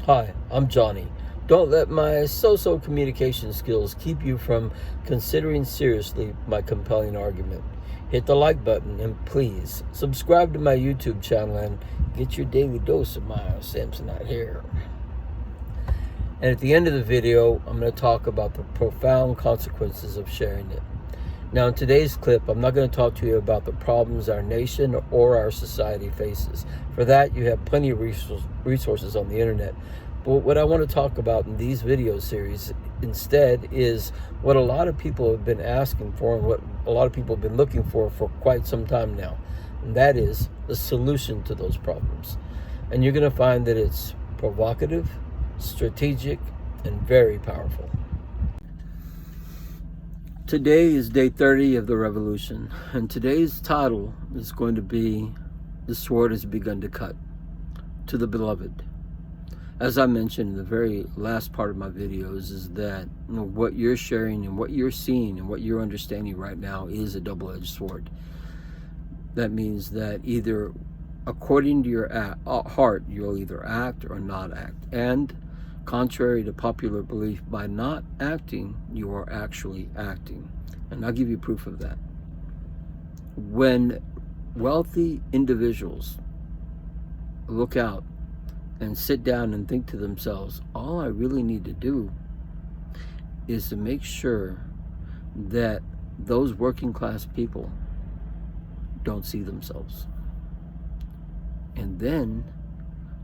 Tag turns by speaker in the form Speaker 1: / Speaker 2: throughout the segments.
Speaker 1: Hi, I'm Johnny. Don't let my so-so communication skills keep you from considering seriously my compelling argument. Hit the like button and please subscribe to my YouTube channel and get your daily dose of my Samsonite here. And at the end of the video, I'm going to talk about the profound consequences of sharing it. Now, in today's clip, I'm not going to talk to you about the problems our nation or our society faces. For that, you have plenty of resources on the internet. But what I want to talk about in these video series instead is what a lot of people have been asking for and what a lot of people have been looking for quite some time now. And that is the solution to those problems. And you're going to find that it's provocative, strategic, and very powerful. Today is day 30 of the revolution, and today's title is going to be "The Sword Has Begun to Cut." To the beloved. As I mentioned in the very last part of my videos, is that what you're sharing and what you're seeing and what you're understanding right now is a double-edged sword. That means that either according to your heart, you'll either act or not act. And contrary to popular belief, by not acting, you are actually acting. And I'll give you proof of that. When wealthy individuals look out and sit down and think to themselves, all I really need to do is to make sure that those working class people don't see themselves. And then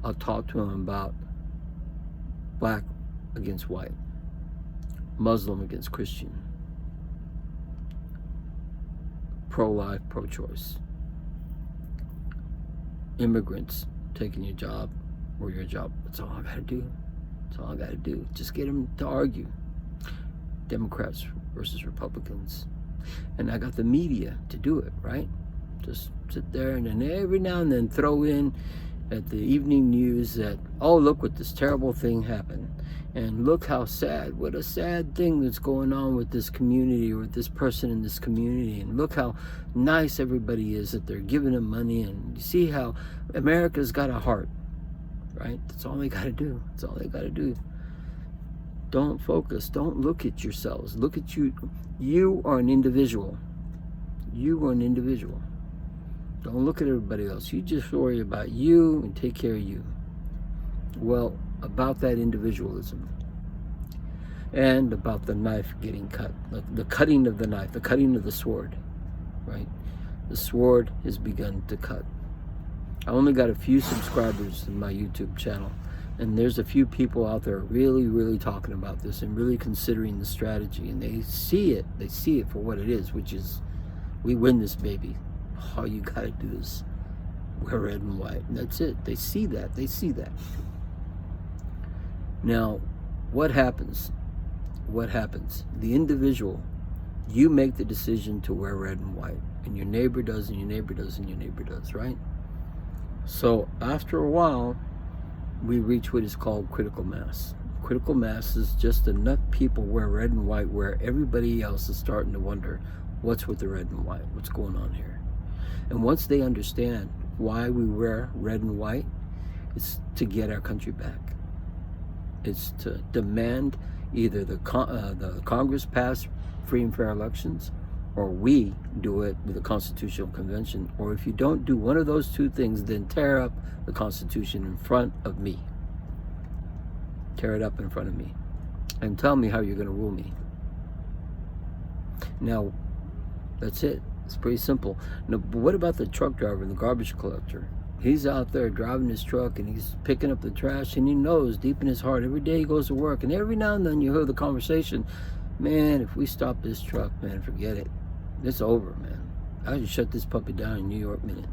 Speaker 1: I'll talk to them about black against white, Muslim against Christian, pro-life, pro-choice, immigrants taking your job or your job. That's all I gotta do. That's all I gotta do. Just get them to argue. Democrats versus Republicans. And I got the media to do it, right? Just sit there and then every now and then throw in at the evening news that, oh, look what this terrible thing happened. And look how sad, what a sad thing that's going on with this community or with this person in this community. And look how nice everybody is that they're giving them money. And you see how America's got a heart, right? That's all they got to do. That's all they got to do. Don't focus. Don't look at yourselves. Look at you. You are an individual. You are an individual. Don't look at everybody else. You just worry about you and take care of you. Well, about that individualism and about the knife getting cut, the cutting of the knife, the cutting of the sword, right? The sword has begun to cut. I only got a few subscribers in my YouTube channel, and there's a few people out there really, really talking about this and really considering the strategy, and they see it for what it is, which is, we win this baby. All you gotta do is wear red and white, and that's it. They see that. Now, what happens? The individual, you make the decision to wear red and white, and your neighbor does, and your neighbor does, and your neighbor does, right? So after a while, we reach what is called critical mass. Critical mass is just enough people wear red and white where everybody else is starting to wonder, what's with the red and white? What's going on here? And once they understand why we wear red and white, it's to get our country back. It's to demand either the Congress pass free and fair elections, or we do it with a constitutional convention. Or if you don't do one of those two things, then tear up the Constitution in front of me. Tear it up in front of me. And tell me how you're going to rule me. Now, that's it. It's pretty simple. Now, but what about the truck driver and the garbage collector? He's out there driving his truck and he's picking up the trash, and he knows deep in his heart every day he goes to work, and every now and then you hear the conversation, man, if we stop this truck, man, forget it. It's over, man. I just shut this puppy down in New York minute.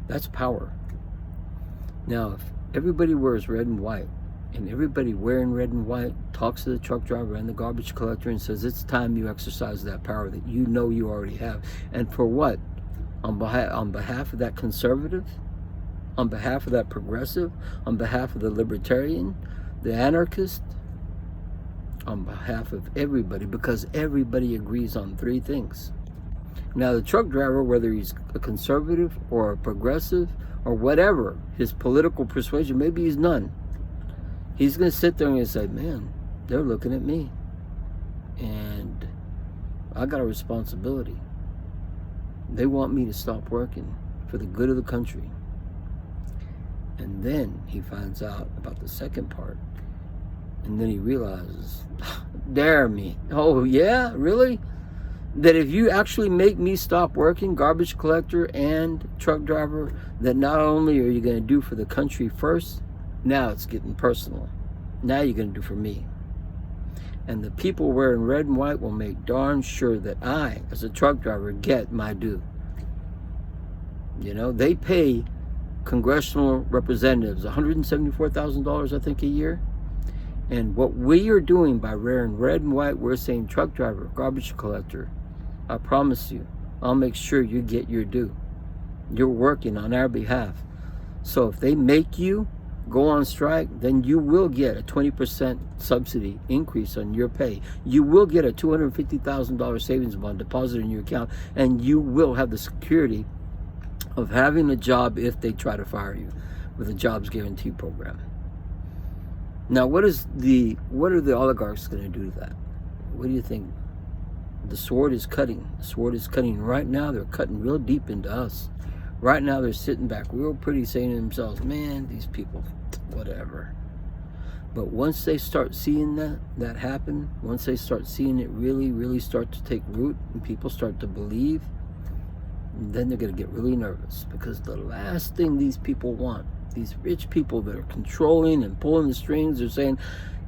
Speaker 1: That's power. Now, if everybody wears red and white, and everybody wearing red and white talks to the truck driver and the garbage collector and says, it's time you exercise that power that you know you already have. And for what? On behalf of that conservative, on behalf of that progressive, on behalf of the libertarian, the anarchist, on behalf of everybody, because everybody agrees on three things. Now, the truck driver, whether he's a conservative or a progressive or whatever his political persuasion, maybe he's none. He's going to sit there and say, man, they're looking at me. And I got a responsibility. They want me to stop working for the good of the country. And then he finds out about the second part. And then he realizes, dare me. Oh, yeah? Really? That if you actually make me stop working, garbage collector and truck driver, that not only are you going to do for the country first, now it's getting personal. Now you're going to do for me. And the people wearing red and white will make darn sure that I, as a truck driver, get my due. You know, they pay congressional representatives $174,000, I think, a year. And what we are doing by wearing red and white, we're saying truck driver, garbage collector, I promise you, I'll make sure you get your due. You're working on our behalf. So if they make you go on strike, then you will get a 20% subsidy increase on your pay. You will get a $250,000 savings bond deposited in your account, and you will have the security of having a job if they try to fire you with a jobs guarantee program. Now, what are the oligarchs going to do to that? What do you think? The sword is cutting. The sword is cutting right now. They're cutting real deep into us. Right now, they're sitting back real pretty, saying to themselves, man, these people, whatever. But once they start seeing that happen, once they start seeing it really, really start to take root, and people start to believe, then they're going to get really nervous. Because the last thing these people want, these rich people that are controlling and pulling the strings, are saying,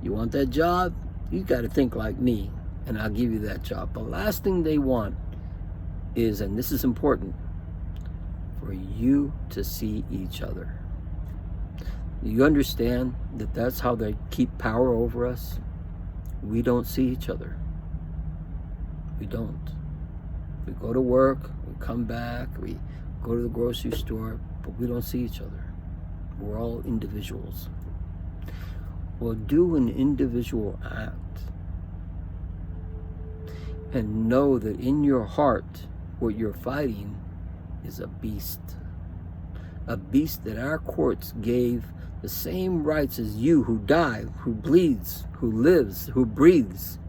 Speaker 1: you want that job? You got to think like me, and I'll give you that job. The last thing they want is, and this is important, for you to see each other. You understand that that's how they keep power over us? We don't see each other. We don't. We go to work, we come back, we go to the grocery store, but we don't see each other. We're all individuals. Well, do an individual act and know that in your heart, what you're fighting is a beast. A beast that our courts gave the same rights as you, who die, who bleeds, who lives, who breathes.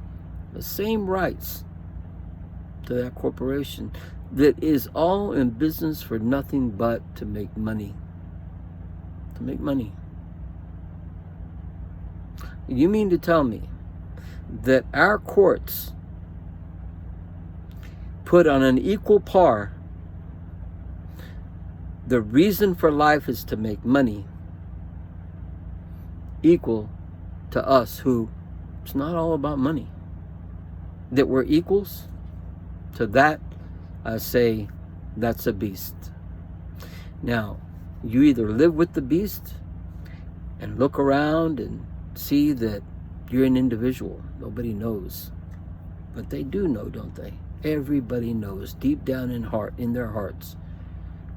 Speaker 1: The same rights to that corporation that is all in business for nothing but to make money. To make money. You mean to tell me that our courts put on an equal par the reason for life is to make money, equal to us who it's not all about money? That we're equals? To that, I say, that's a beast. Now, you either live with the beast and look around and see that you're an individual. Nobody knows. But they do know, don't they? Everybody knows deep down in their hearts.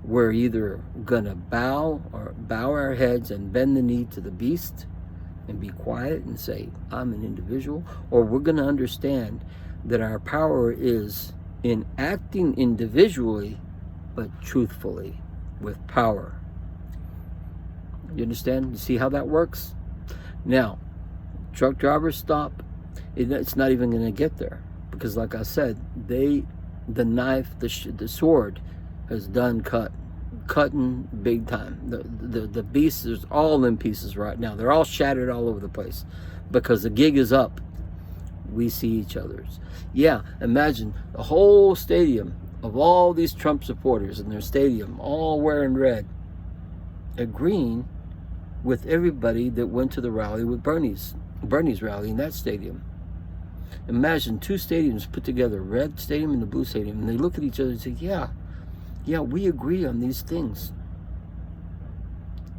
Speaker 1: We're either gonna bow our heads and bend the knee to the beast and be quiet and say, I'm an individual, or we're gonna understand that our power is in acting individually, but truthfully, with power. You understand? You see how that works? Now, truck drivers stop. It's not even going to get there, because, like I said, the knife, the sword, has done cutting big time. The beast is all in pieces right now. They're all shattered all over the place, because the gig is up. We see each other's. Yeah, imagine the whole stadium of all these Trump supporters in their stadium, all wearing red, agreeing with everybody that went to the rally with Bernie's rally in that stadium. Imagine two stadiums put together, red stadium and the blue stadium, and they look at each other and say, yeah, we agree on these things.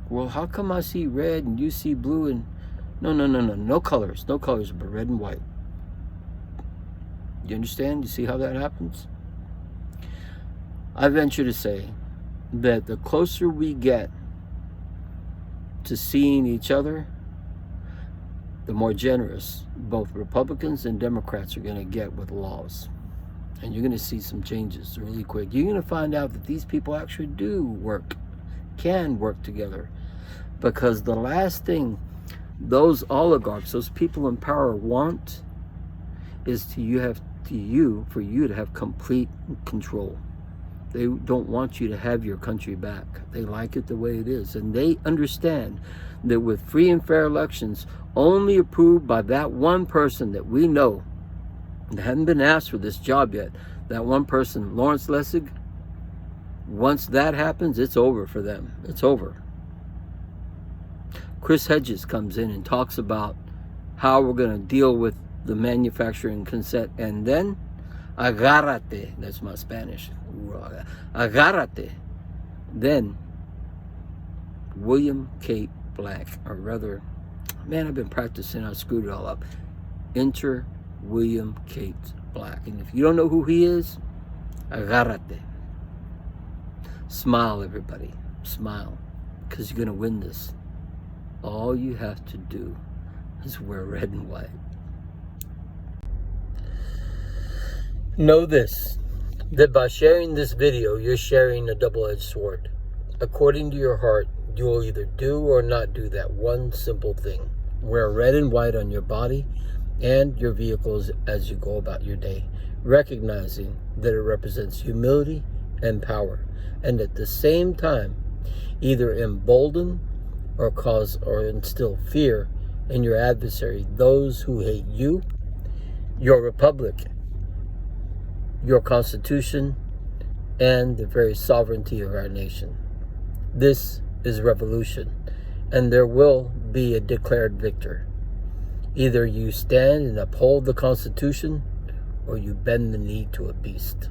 Speaker 1: Well, how come I see red and you see blue? And no colors but red and white. You understand? You see how that happens? I venture to say that the closer we get to seeing each other, the more generous both Republicans and Democrats are going to get with laws. And you're going to see some changes really quick. You're going to find out that these people actually can work together. Because the last thing those oligarchs, those people in power want is for you to have complete control. They don't want you to have your country back. They like it the way it is. And they understand that with free and fair elections, only approved by that one person that we know, that hadn't been asked for this job yet, that one person, Lawrence Lessig, once that happens, it's over for them. It's over. Chris Hedges comes in and talks about how we're going to deal with the manufacturing consent, and then agárrate, that's my Spanish, agárrate. Then William Kate Black, or rather, man, I've been practicing, I screwed it all up. Enter William Kate Black. And if you don't know who he is, agárrate. Smile, everybody. Smile, because you're going to win this. All you have to do is wear red and white. Know this, that by sharing this video, you're sharing a double-edged sword. According to your heart, you will either do or not do that one simple thing. Wear red and white on your body and your vehicles as you go about your day, recognizing that it represents humility and power, and at the same time, either embolden or cause or instill fear in your adversary, those who hate you, your republic, your Constitution, and the very sovereignty of our nation. This is revolution, and there will be a declared victor. Either you stand and uphold the Constitution, or you bend the knee to a beast.